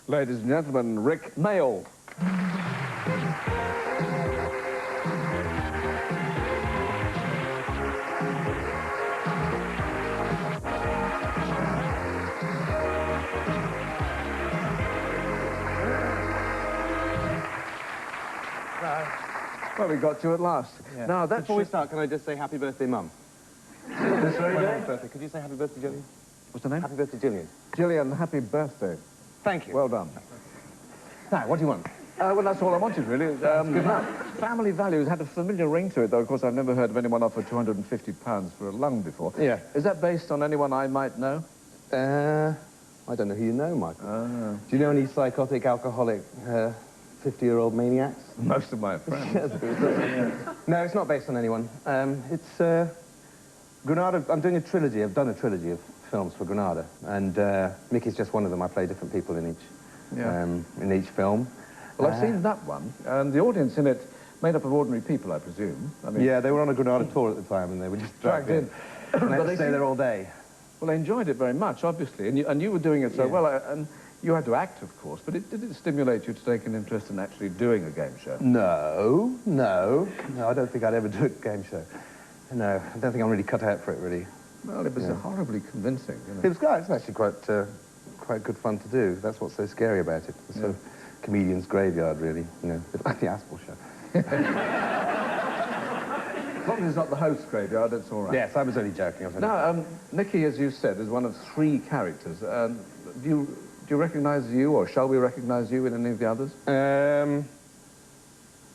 Ladies and gentlemen, Rik Mayall. Well, we got you at last. Yeah. Now, that's Before we start, can I just say happy birthday, Mum? this very day? Birthday. Could you say happy birthday, Gillian? What's the name? Happy birthday, Gillian. Gillian, happy birthday. Thank you. Well done. Now, what do you want? Well, that's all I wanted, really. Good enough. Family Values had a familiar ring to it, though. Of course, I've never heard of anyone offer £250 for a lung before. Yeah. Is that based on anyone I might know? I don't know who you know, Michael. Do you know any psychotic, alcoholic, 50-year-old maniacs? Most of my friends. No, it's not based on anyone. It's Granada. I'm doing a trilogy. I've done a trilogy of films for Granada, and Mickey's just one of them. I play different people in each film. Well, I've seen that one, and the audience in it made up of ordinary people, I presume. I mean, yeah, they were on a Granada tour at the time, and they were just dragged in. And they had to stay there all day. Well, they enjoyed it very much, obviously, and you were doing it so well, and you had to act, of course, but did it stimulate you to take an interest in actually doing a game show? No, I don't think I'd ever do a game show. No, I don't think I'm really cut out for it, really. Well, it was horribly convincing, you know. It was good. It's actually quite good fun to do. That's what's so scary about it. The sort of comedian's graveyard, really, you know, a bit like the Aspel show. As long as it's not the host's graveyard, it's all right. Yes, I was only joking. Now, Mickey, as you said, is one of 3 characters. Do you recognise you, or shall we recognise you in any of the others?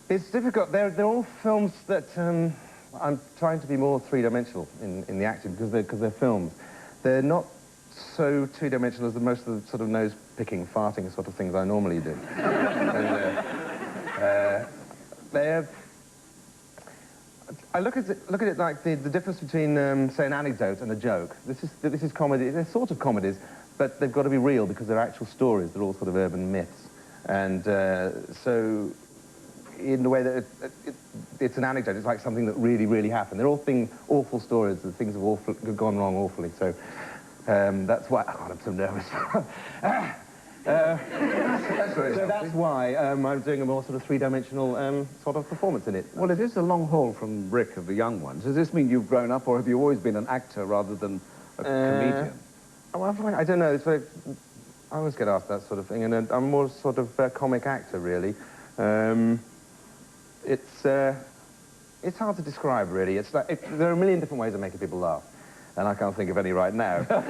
It's difficult. They're all films that I'm trying to be more three-dimensional in the acting because they're films. They're not so two-dimensional as most of the sort of nose-picking, farting sort of things I normally do. I look at it like the difference between, say, an anecdote and a joke. This is comedy. They're sort of comedies, but they've got to be real because they're actual stories. They're all sort of urban myths. And so, in the way that it's an anecdote, it's like something that really, really happened. They're all awful stories. The things have gone wrong awfully. So that's why... Oh, God, I'm so nervous. That's why I'm doing a more sort of three-dimensional sort of performance in it. Well, it is a long haul from Rik of the young ones. Does this mean you've grown up, or have you always been an actor rather than a comedian? Well, I don't know. It's very... I always get asked that sort of thing, and I'm more sort of a comic actor, really. It's hard to describe, really. It's like there are a million different ways of making people laugh, and I can't think of any right now. But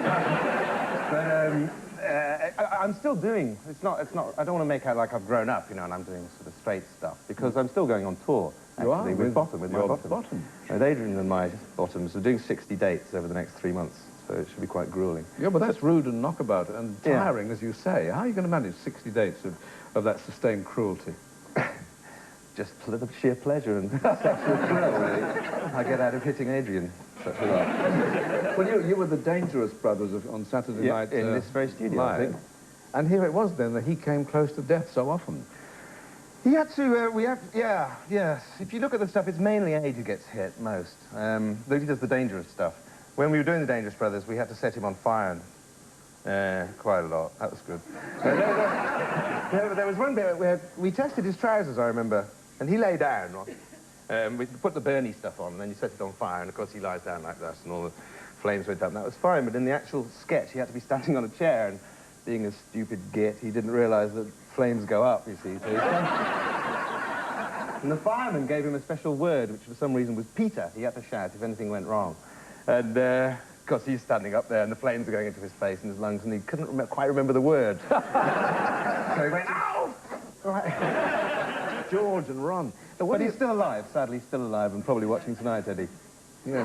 I'm still doing. It's not. I don't want to make out like I've grown up, you know, and I'm doing sort of straight stuff because I'm still going on tour. Actually, you are with my bottom. And Adrian and my bottoms are doing 60 dates over the next 3 months. So it should be quite grueling. Yeah, but that's rude and knockabout and tiring, as you say. How are you going to manage 60 dates of that sustained cruelty? Just sheer pleasure and sexual thrill, really. I get out of hitting Adrian. Such a lot. Well, you were the Dangerous Brothers on Saturday night. In this very studio, live. I think. And here it was, then, that he came close to death so often. He had to, yes. If you look at the stuff, it's mainly Age who gets hit most. Though he does the dangerous stuff. When we were doing the Dangerous Brothers, we had to set him on fire, and quite a lot. That was good. There was one bit where we tested his trousers, I remember, and he lay down. We put the Bernie stuff on, and then you set it on fire, and of course he lies down like this, and all the flames went up, and that was fine. But in the actual sketch, he had to be standing on a chair, and being a stupid git, he didn't realise that flames go up, you see. So and the fireman gave him a special word, which for some reason was Peter. He had to shout if anything went wrong. And, of course, he's standing up there, and the flames are going into his face and his lungs, and he couldn't quite remember the word. So he went, ow! Right. George and Ron. But he's still alive, sadly, still alive, and probably watching tonight, Eddie. Yeah.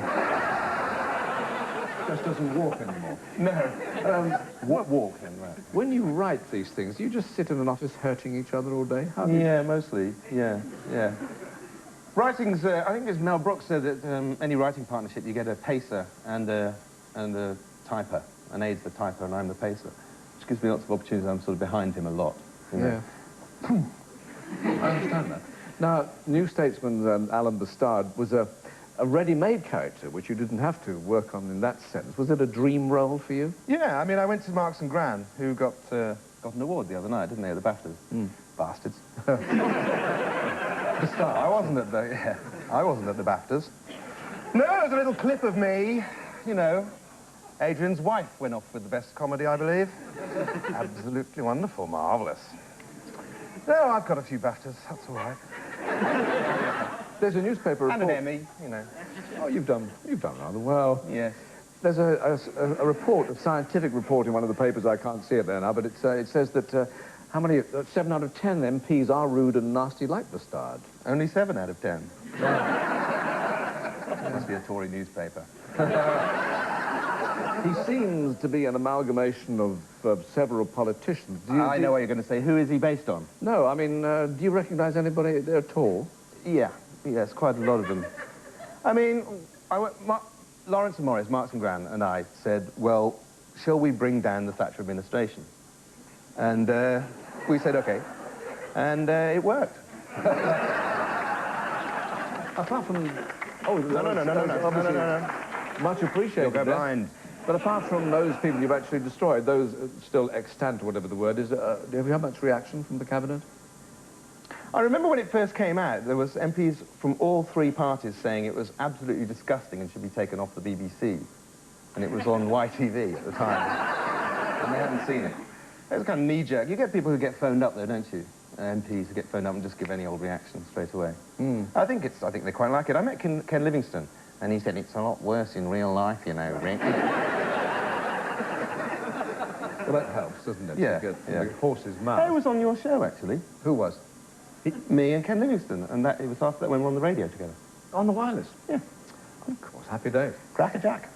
Just doesn't walk anymore. No. Walk him, right. When you write these things, do you just sit in an office hurting each other all day? Yeah, mostly. Yeah. Writing's, I think as Mel Brooks said that any writing partnership, you get a pacer and a typer. And Aid's the typer and I'm the pacer. Which gives me lots of opportunities. I'm sort of behind him a lot. You know? Yeah. I understand that. Now, New Statesman's Alan Bastard was a ready-made character, which you didn't have to work on in that sense. Was it a dream role for you? Yeah, I mean, I went to Marks and Gran, who got got an award the other night, didn't they, at the BAFTAs? Bastards. I wasn't at the... Yeah. I wasn't at the BAFTAs. No, it was a little clip of me, you know. Adrian's wife went off with the best comedy, I believe. Absolutely wonderful, marvellous. No, I've got a few BAFTAs, that's all right. There's a newspaper report... And an Emmy, you know. Oh, you've done rather well. Yes. There's a report, a scientific report in one of the papers, I can't see it there now, but it says that how many, 7 out of 10 MPs are rude and nasty like Bastard. Only 7 out of 10. Must be a Tory newspaper. He seems to be an amalgamation of several politicians. I know what you're going to say. Who is he based on? No, I mean, do you recognise anybody there at all? Yeah, yes, quite a lot of them. I mean, Lawrence and Morris, Marks and Gran, and I said, well, shall we bring down the Thatcher administration? And we said, OK. And it worked. Apart from... Oh, no. Much appreciated. You'll go blind. But apart from those people you've actually destroyed, those still extant, or whatever the word is, have you had much reaction from the cabinet? I remember when it first came out, there was MPs from all 3 parties saying it was absolutely disgusting and should be taken off the BBC. And it was on YTV at the time. And they hadn't seen it. It was kind of knee-jerk. You get people who get phoned up, though, don't you? MPs who get phoned up and just give any old reaction straight away. I think they quite like it. I met Ken Livingstone, and he said it's a lot worse in real life, you know, Rick. Well, that helps, doesn't it? Yeah, To get yeah. the horse's mouth. I was on your show, actually. Who was? Me and Ken Livingstone, and it was after that when we were on the radio together. On the wireless? Yeah. Of course, happy days. Cracker Jack.